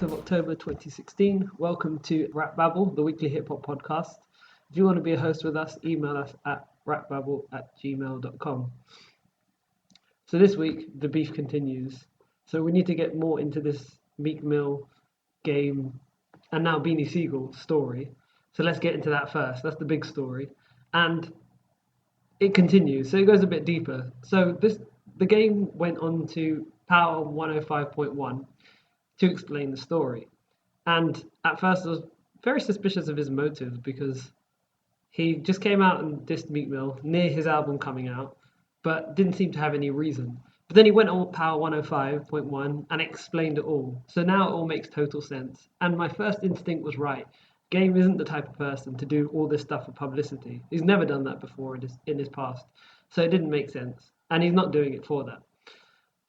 28th of October 2016. Welcome to RapBabble, the weekly hip hop podcast. If you want to be a host with us, email us at rapbabble@gmail.com. So this week, the beef continues. So we need to get more into this Meek Mill game and now Beanie Siegel story. So let's get into that first. That's the big story. And it continues. So it goes a bit deeper. So the game went on to Power 105.1 to explain the story. And at first I was very suspicious of his motives because he just came out and dissed Meek Mill near his album coming out, but didn't seem to have any reason. But then he went on Power 105.1 and explained it all. So now it all makes total sense. And my first instinct was right. Game isn't the type of person to do all this stuff for publicity. He's never done that before in his past. So it didn't make sense. And he's not doing it for that.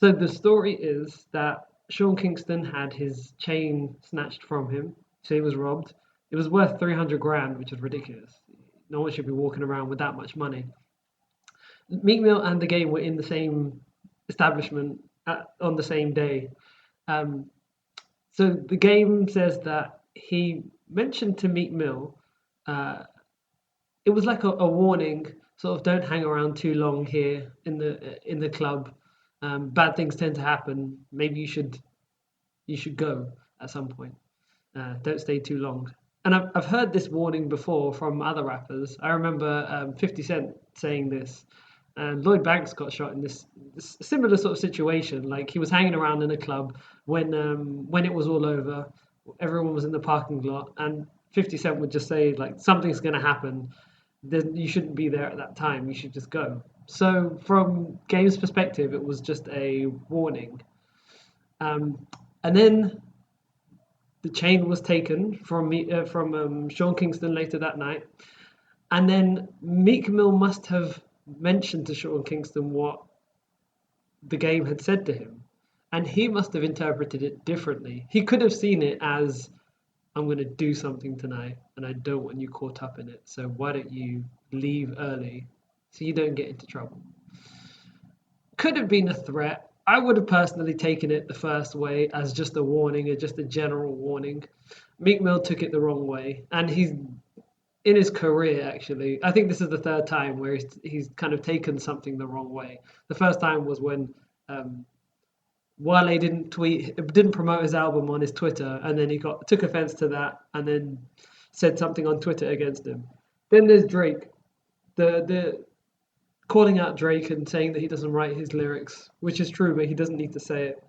So the story is that Sean Kingston had his chain snatched from him. So he was robbed. It was worth 300 grand, which is ridiculous. No one should be walking around with that much money. Meek Mill and the game were in the same establishment on the same day. So the game says that he mentioned to Meek Mill, it was like a warning, sort of don't hang around too long here in the club. Bad things tend to happen. Maybe you should go at some point. Don't stay too long. And I've heard this warning before from other rappers. I remember 50 Cent saying this. Lloyd Banks got shot in this similar sort of situation. Like he was hanging around in a club when it was all over. Everyone was in the parking lot, and 50 Cent would just say like something's going to happen. Then you shouldn't be there at that time. You should just go. So from Game's perspective, it was just a warning. And then the chain was taken from Sean Kingston later that night. And then Meek Mill must have mentioned to Sean Kingston what the game had said to him. And he must have interpreted it differently. He could have seen it as, I'm going to do something tonight and I don't want you caught up in it. So why don't you leave early so you don't get into trouble? Could have been a threat. I would have personally taken it the first way as just a warning, or just a general warning. Meek Mill took it the wrong way, and he's in his career actually. I think this is the third time where he's kind of taken something the wrong way. The first time was when Wale didn't promote his album on his Twitter, and then he took offense to that, and then said something on Twitter against him. Then there's Drake, the calling out Drake and saying that he doesn't write his lyrics, which is true, but he doesn't need to say it.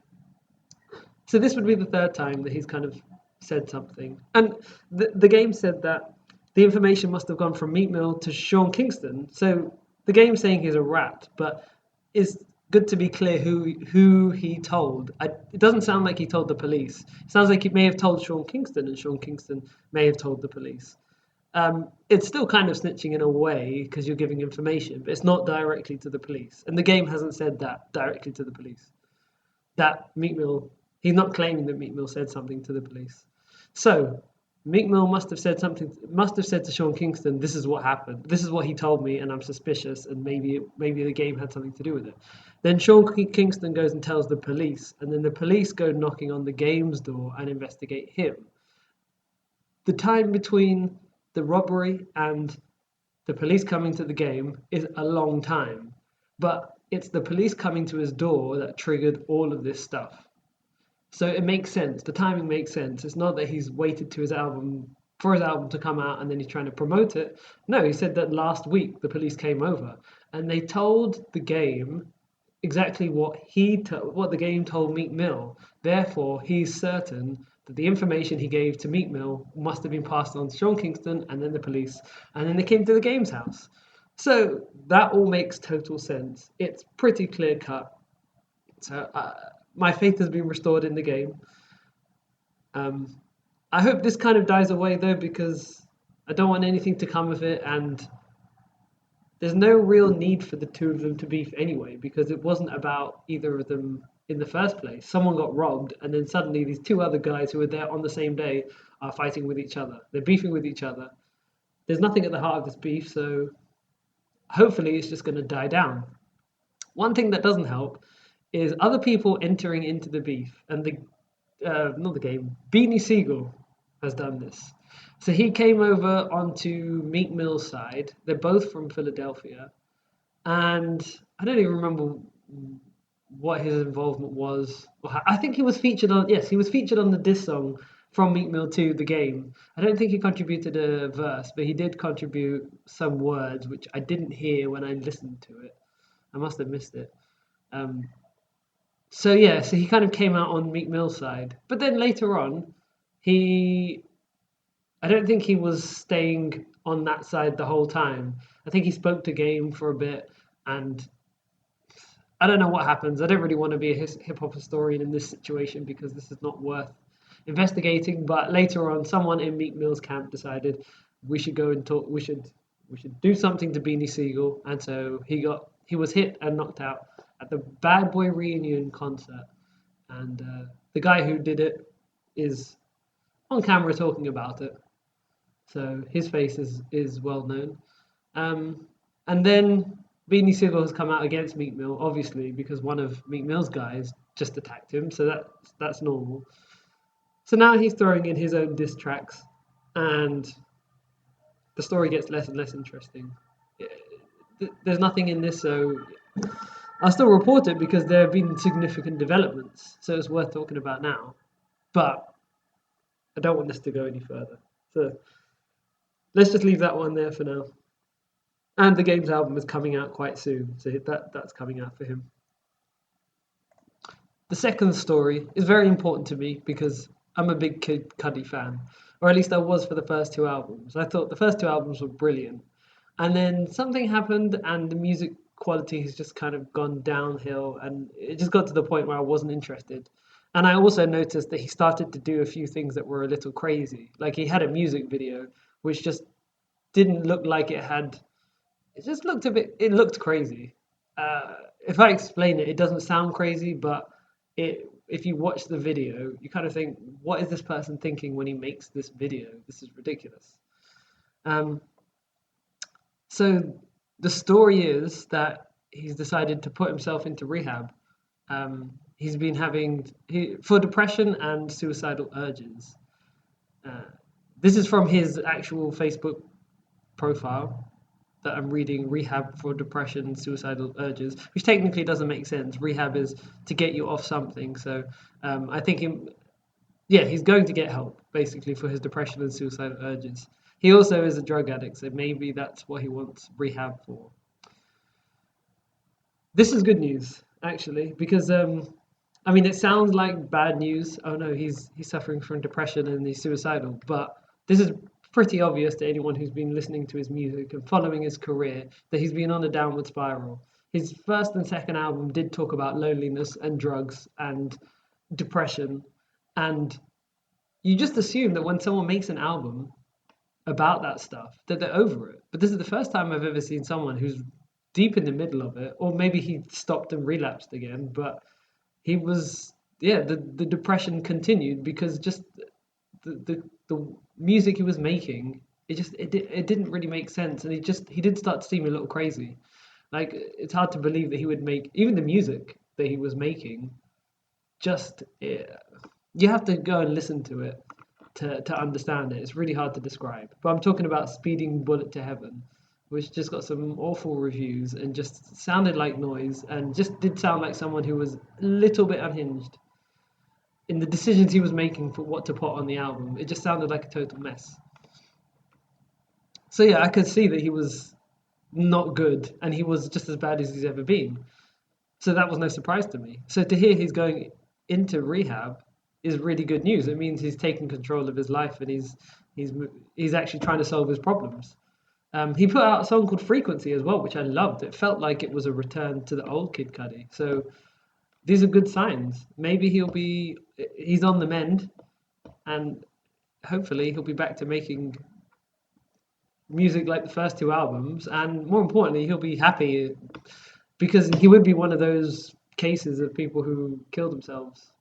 So this would be the third time that he's kind of said something. And the game said that the information must have gone from Meek Mill to Sean Kingston. So the game's saying he's a rat, but it's good to be clear who he told. It doesn't sound like he told the police. It sounds like he may have told Sean Kingston, and Sean Kingston may have told the police. It's still kind of snitching in a way because you're giving information, but it's not directly to the police. And the game hasn't said that directly to the police. That Meek Mill, he's not claiming that Meek Mill said something to the police. So Meek Mill must have said to Sean Kingston, this is what happened. This is what he told me, and I'm suspicious, and maybe the game had something to do with it. Then Sean Kingston goes and tells the police, and then the police go knocking on the game's door and investigate him. The time between the robbery and the police coming to the game is a long time, but it's the police coming to his door that triggered all of this stuff. So it makes sense. The timing makes sense. It's not that he's waited for his album to come out and then he's trying to promote it. No, he said that last week the police came over and they told the game exactly what the game told Meek Mill. Therefore, he's certain that the information he gave to Meek Mill must have been passed on to Sean Kingston and then the police, and then they came to the game's house. So that all makes total sense. It's pretty clear cut. So my faith has been restored in the game. I hope this kind of dies away though, because I don't want anything to come of it, and there's no real need for the two of them to beef anyway, because it wasn't about either of them in the first place. Someone got robbed, and then suddenly these two other guys who were there on the same day are fighting with each other. They're beefing with each other. There's nothing at the heart of this beef, so hopefully it's just going to die down. One thing that doesn't help is other people entering into the beef, and not the game. Beanie Siegel has done this. So he came over onto Meek Mill's side. They're both from Philadelphia, and I don't even remember what his involvement was. I think he was featured on. Yes, he was featured on the diss song from Meek Mill to the game. I don't think he contributed a verse, but he did contribute some words which I didn't hear when I listened to it. I must have missed it. Um, so yeah, so he kind of came out on Meek Mill's side, but then later on, he I don't think he was staying on that side the whole time. I think he spoke to Game for a bit, and I don't know what happens. I don't really want to be a hip hop historian in this situation because this is not worth investigating. But later on, someone in Meek Mill's camp decided we should go and talk. We should do something to Beanie Siegel, and so he was hit and knocked out at the Bad Boy Reunion concert, and the guy who did it is on camera talking about it. So his face is well known. And then Beanie Sigel has come out against Meek Mill, obviously, because one of Meek Mill's guys just attacked him, so that's normal. So now he's throwing in his own diss tracks, and the story gets less and less interesting. There's nothing in this, so I'll still report it because there have been significant developments, so it's worth talking about now. But I don't want this to go any further. So let's just leave that one there for now. And the Game's album is coming out quite soon, so that's coming out for him. The second story is very important to me because I'm a big Kid Cudi fan, or at least I was for the first two albums. I thought the first two albums were brilliant, and then something happened, and the music quality has just kind of gone downhill, and it just got to the point where I wasn't interested. And I also noticed that he started to do a few things that were a little crazy. Like he had a music video which just didn't look like it had. It just looked a bit. It looked crazy. If I explain it, it doesn't sound crazy, but if you watch the video, you kind of think, what is this person thinking when he makes this video? This is ridiculous. So the story is that he's decided to put himself into rehab. He's been for depression and suicidal urges. This is from his actual Facebook profile that I'm reading, rehab for depression and suicidal urges, which technically doesn't make sense. Rehab is to get you off something. So I think he's going to get help basically for his depression and suicidal urges. He also is a drug addict, so maybe that's what he wants rehab for. This is good news, actually, because it sounds like bad news. Oh no, he's suffering from depression and he's suicidal, but this is pretty obvious to anyone who's been listening to his music and following his career that he's been on a downward spiral. His first and second album did talk about loneliness and drugs and depression, and you just assume that when someone makes an album about that stuff that they're over it. But this is the first time I've ever seen someone who's deep in the middle of it, or maybe he stopped and relapsed again, but he was the depression continued because just the music he was making, it didn't really make sense, and he did start to seem a little crazy. Like it's hard to believe that he would make even the music that he was making. You have to go and listen to it to understand it. It's really hard to describe. But I'm talking about Speeding Bullet to Heaven, which just got some awful reviews and just sounded like noise and just did sound like someone who was a little bit unhinged in the decisions he was making for what to put on the album. It just sounded like a total mess. So yeah, I could see that he was not good and he was just as bad as he's ever been. So that was no surprise to me. So to hear he's going into rehab is really good news. It means he's taking control of his life and he's actually trying to solve his problems. He put out a song called Frequency as well, which I loved. It felt like it was a return to the old Kid Cudi. So these are good signs. Maybe he's on the mend, and hopefully he'll be back to making music like the first two albums, and more importantly, he'll be happy because he would be one of those cases of people who kill themselves,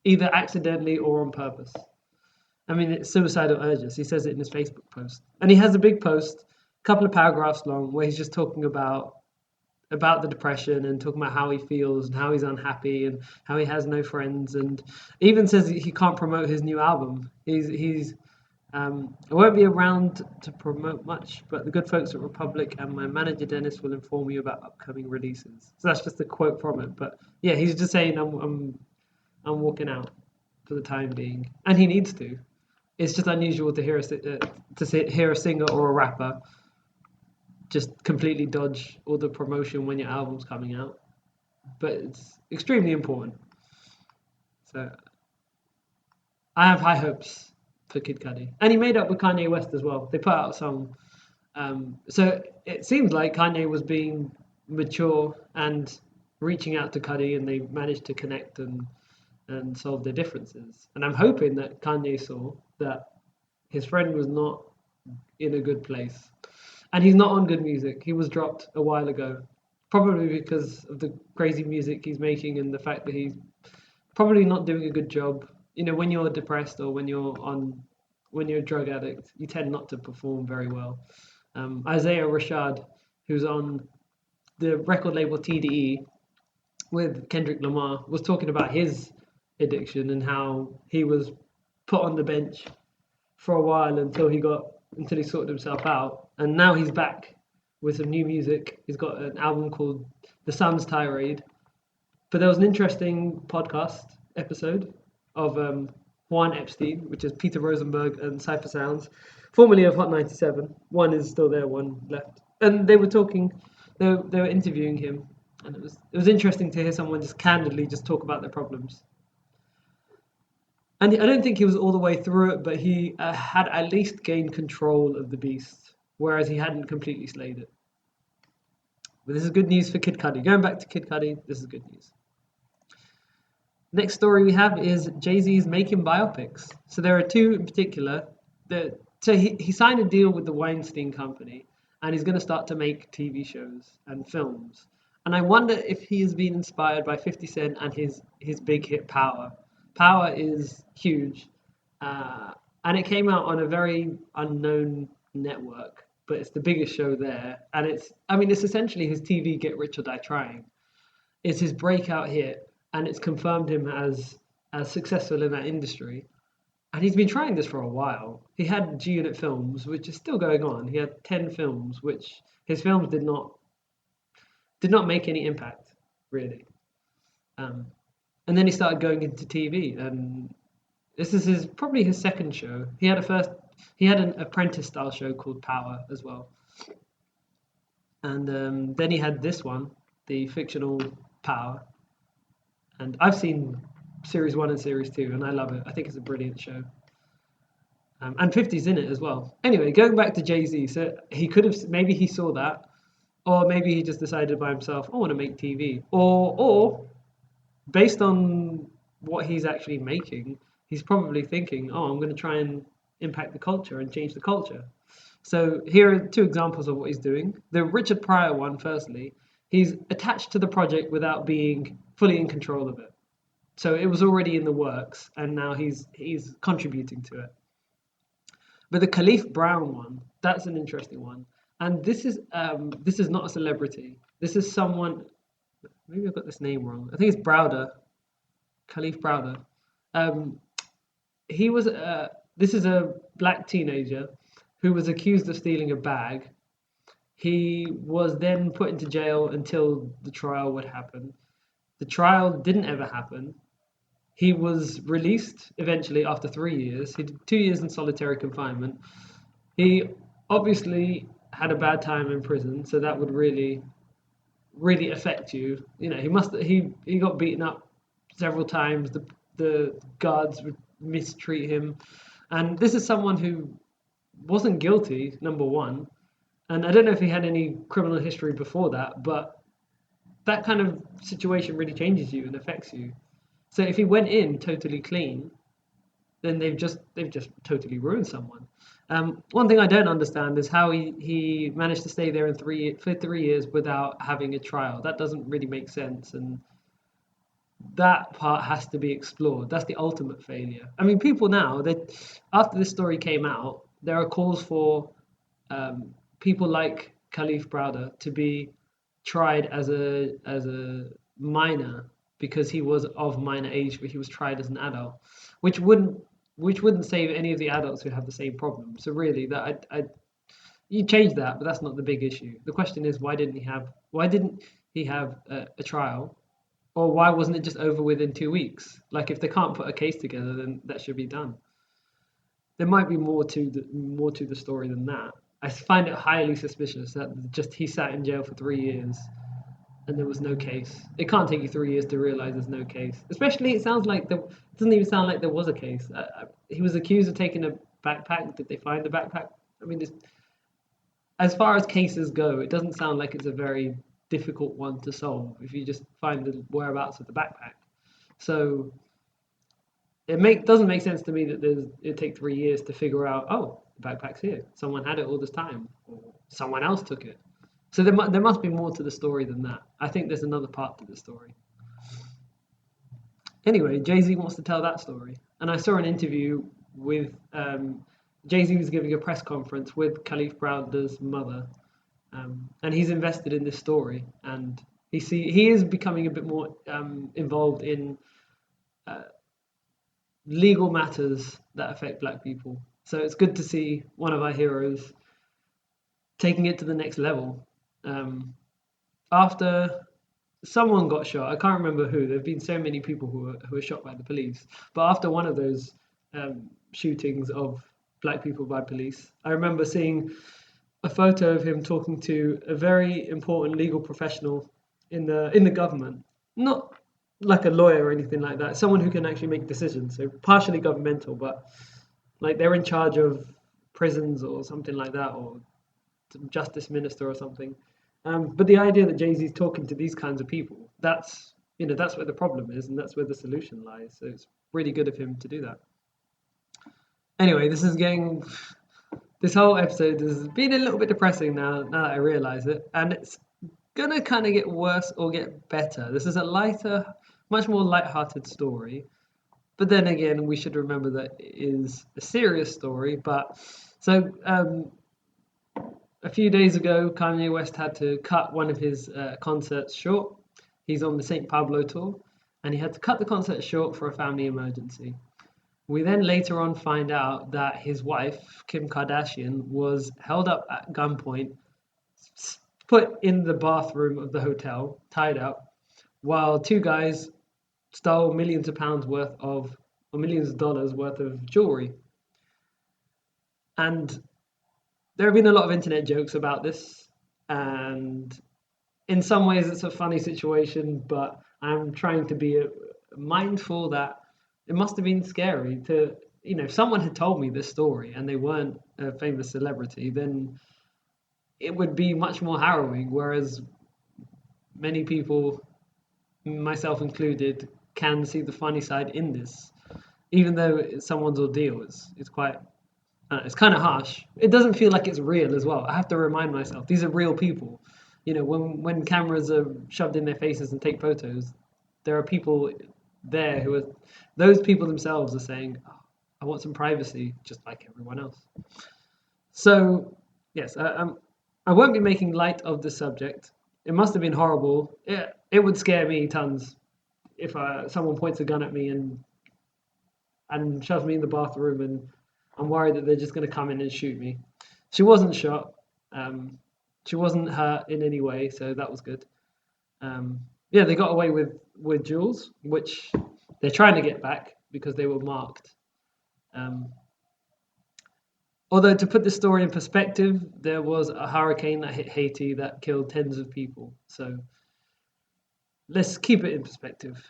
either accidentally or on purpose. I mean, it's suicidal urges. He says it in his Facebook post. And he has a big post, a couple of paragraphs long, where he's just talking about about the depression and talking about how he feels and how he's unhappy and how he has no friends, and even says he can't promote his new album. He's I won't be around to promote much, but the good folks at Republic and my manager Dennis will inform you about upcoming releases. So that's just a quote from it. But yeah, he's just saying I'm walking out for the time being, and he needs to. It's just unusual to hear a singer or a rapper just completely dodge all the promotion when your album's coming out. But it's extremely important. So I have high hopes for Kid Cudi, and he made up with Kanye West as well. They put out a song, so it seems like Kanye was being mature and reaching out to Cudi, and they managed to connect and solve their differences. And I'm hoping that Kanye saw that his friend was not in a good place, and he's not on good music. He was dropped a while ago, probably because of the crazy music he's making and the fact that he's probably not doing a good job. You know, when you're depressed or when you're a drug addict, you tend not to perform very well. Isaiah Rashad, who's on the record label TDE with Kendrick Lamar, was talking about his addiction and how he was put on the bench for a while until he sorted himself out, and now he's back with some new music. He's got an album called The Sun's Tirade. But there was an interesting podcast episode of Juan Epstein, which is Peter Rosenberg and Cypher Sounds, formerly of Hot 97. One is still there, one left. And they were talking, they were interviewing him, and it was interesting to hear someone just candidly just talk about their problems. And I don't think he was all the way through it, but he had at least gained control of the beast, whereas he hadn't completely slayed it. But this is good news for Kid Cudi. Going back to Kid Cudi, this is good news. Next story we have is Jay-Z's making biopics. So there are two in particular. So he signed a deal with the Weinstein Company, and he's going to start to make TV shows and films. And I wonder if he has been inspired by 50 Cent and his big hit Power. Power is huge, and it came out on a very unknown network, but it's the biggest show there. And it's essentially his TV Get Rich or Die Trying. It's his breakout hit, and it's confirmed him as successful in that industry. And he's been trying this for a while. He had G-Unit Films, which is still going on. He had 10 films, which his films did not make any impact, really. And then he started going into TV, and this is probably his second show. He had an apprentice style show called Power as well. And then he had this one, the fictional Power. And I've seen Series 1 and Series 2, and I love it. I think it's a brilliant show. And 50's in it as well. Anyway, going back to Jay-Z, so maybe he saw that, or maybe he just decided by himself, I want to make TV. Or based on what he's actually making, he's probably thinking, I'm going to try and impact the culture and change the culture. So here are two examples of what he's doing. The Richard Pryor one, firstly, he's attached to the project without being fully in control of it. So it was already in the works, and now he's contributing to it. But the Kalief Brown one, that's an interesting one. And this is not a celebrity. This is someone. Maybe I've got this name wrong. I think it's Browder, Kalief Browder. This is a black teenager who was accused of stealing a bag. He was then put into jail until the trial would happen. The trial didn't ever happen. He was released eventually after 3 years. He did 2 years in solitary confinement. He obviously had a bad time in prison, so that would really affect you. You know, he got beaten up several times. The guards would mistreat him, and this is someone who wasn't guilty, number one, and I don't know if he had any criminal history before that, but that kind of situation really changes you and affects you. So if he went in totally clean, then they've just totally ruined someone. One thing I don't understand is how he managed to stay there for 3 years without having a trial. That doesn't really make sense, and that part has to be explored. That's the ultimate failure. I mean, people now, after this story came out, there are calls for people like Kalief Browder to be tried as a minor because he was of minor age, but he was tried as an adult, which wouldn't save any of the adults who have the same problem. So really, that I you change that, but that's not the big issue. The question is, why didn't he have a trial, or why wasn't it just over within 2 weeks? Like, if they can't put a case together, then that should be done. There might be more to the story than that. I find it highly suspicious that just he sat in jail for 3 years and there was no case. It can't take you 3 years to realize there's no case. Especially, it doesn't even sound like there was a case. He was accused of taking a backpack. Did they find the backpack? I mean, as far as cases go, it doesn't sound like it's a very difficult one to solve if you just find the whereabouts of the backpack. So doesn't make sense to me that it'd take 3 years to figure out, oh, the backpack's here. Someone had it all this time, or someone else took it. So there must be more to the story than that. I think there's another part to the story. Anyway, Jay-Z wants to tell that story. And I saw an interview with Jay-Z was giving a press conference with Kalief Browder's mother. And he's invested in this story. And he is becoming a bit more involved in legal matters that affect black people. So it's good to see one of our heroes taking it to the next level. After someone got shot, I can't remember who. There have been so many people who were shot by the police. But after one of those shootings of black people by police, I remember seeing a photo of him talking to a very important legal professional in the government. Not like a lawyer or anything like that. Someone who can actually make decisions. So partially governmental, but like they're in charge of prisons or something like that, or justice minister or something. But the idea that Jay-Z's talking to these kinds of people, that's where the problem is, and that's where the solution lies. So it's really good of him to do that. Anyway, this whole episode has been a little bit depressing now that I realise it, and it's gonna kind of get worse or get better. This is a lighter, much more light-hearted story, but then again, we should remember that it is a serious story. But so a few days ago, Kanye West had to cut one of his concerts short. He's on the St. Pablo tour, and he had to cut the concert short for a family emergency. We then later on find out that his wife, Kim Kardashian, was held up at gunpoint, put in the bathroom of the hotel, tied up, while two guys stole millions of dollars worth of jewelry. And there have been a lot of internet jokes about this, and in some ways it's a funny situation, but I'm trying to be mindful that it must have been scary to, if someone had told me this story and they weren't a famous celebrity, then it would be much more harrowing, whereas many people, myself included, can see the funny side in this. Even though it's someone's ordeal, it's quite, it's kind of harsh. It doesn't feel like it's real as well. I have to remind myself, these are real people. When cameras are shoved in their faces and take photos, there are people there those people themselves are saying, oh, I want some privacy, just like everyone else. So, yes, I won't be making light of the subject. It must have been horrible. It would scare me tons if someone points a gun at me and shoves me in the bathroom, and I'm worried that they're just going to come in and shoot me. She wasn't shot. She wasn't hurt in any way, so that was good. They got away with jewels, which they're trying to get back because they were marked. Although, to put the story in perspective, there was a hurricane that hit Haiti that killed tens of people. So let's keep it in perspective.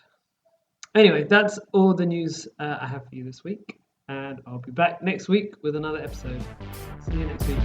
Anyway, that's all the news I have for you this week. And I'll be back next week with another episode. See you next week.